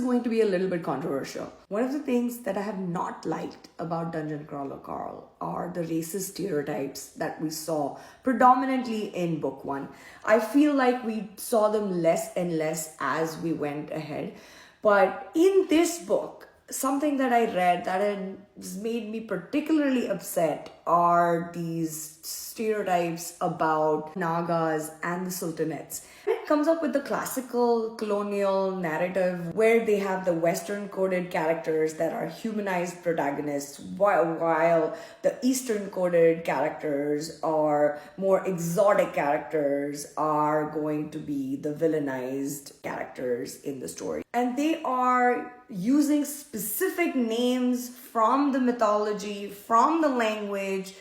going to be a little bit controversial. One of the things that I have not liked about Dungeon Crawler Carl are the racist stereotypes that we saw predominantly in book 1. I feel like we saw them less and less as we went ahead. But in this book, something that I read that has made me particularly upset are these stereotypes about Nagas and the Sultanates. It comes up with the classical colonial narrative where they have the Western coded characters that are humanized protagonists, while the Eastern coded characters or more exotic characters are going to be the villainized characters in the story. And they are using specific names from the mythology, from the language.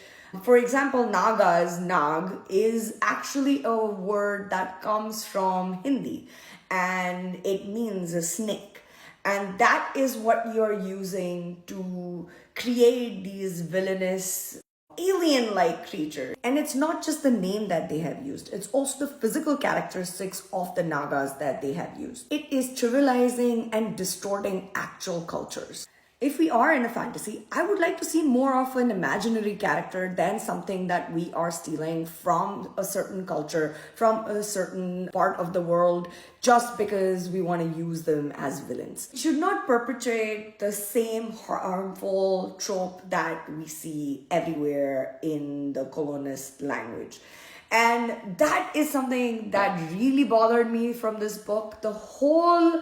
For example, Nagas, Nag, is actually a word that comes from Hindi and it means a snake. And that is what you're using to create these villainous alien-like creatures. And it's not just the name that they have used, it's also the physical characteristics of the Nagas that they have used. It is trivializing and distorting actual cultures. If we are in a fantasy, I would like to see more of an imaginary character than something that we are stealing from a certain culture, from a certain part of the world, just because we want to use them as villains. We should not perpetuate the same harmful trope that we see everywhere in the colonist language. And that is something that really bothered me from this book. The whole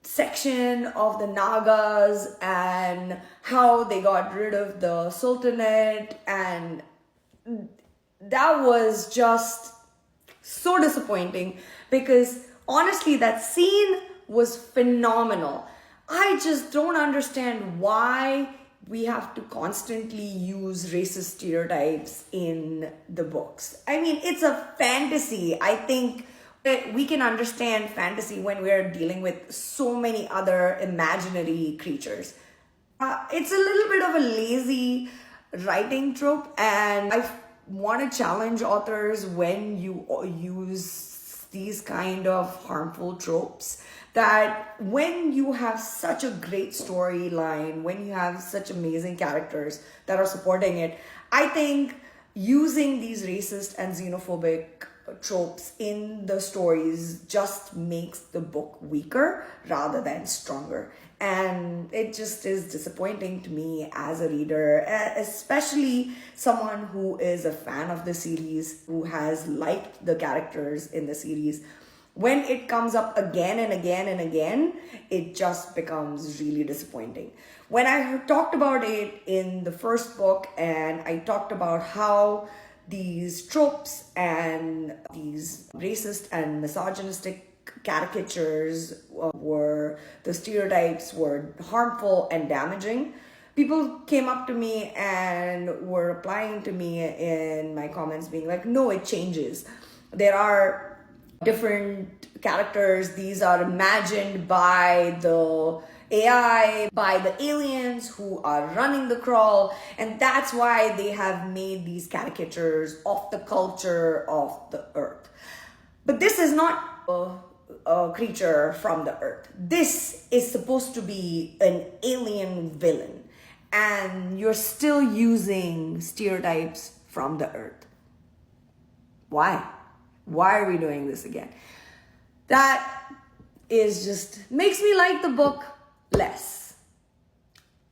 section of the Nagas and how they got rid of the Sultanate, and that was just so disappointing because honestly that scene was phenomenal. I just don't understand why we have to constantly use racist stereotypes in the books. I mean, it's a fantasy. I think we can understand fantasy when we're dealing with so many other imaginary creatures. It's a little bit of a lazy writing trope, and I want to challenge authors when you use these kind of harmful tropes, that when you have such a great storyline, when you have such amazing characters that are supporting it, I think using these racist and xenophobic tropes in the stories just makes the book weaker rather than stronger. And it just is disappointing to me as a reader, especially someone who is a fan of the series, who has liked the characters in the series. When it comes up again and again and again, it just becomes really disappointing. When I talked about it in the first book, and I talked about how these tropes and these racist and misogynistic caricatures the stereotypes were harmful and damaging, people came up to me and were replying to me in my comments being like, no, it changes. There are different characters. These are imagined by the AI, by the aliens who are running the crawl, and that's why they have made these caricatures of the culture of the earth. But this is not a creature from the earth. This is supposed to be an alien villain, and you're still using stereotypes from the earth. Why? Why are we doing this again? That is just makes me like the book less.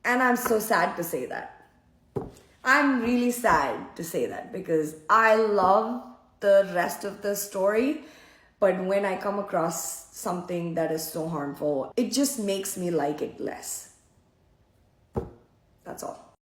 And I'm so sad to say that. I'm really sad to say that because I love the rest of the story, but when I come across something that is so harmful, it just makes me like it less. That's all.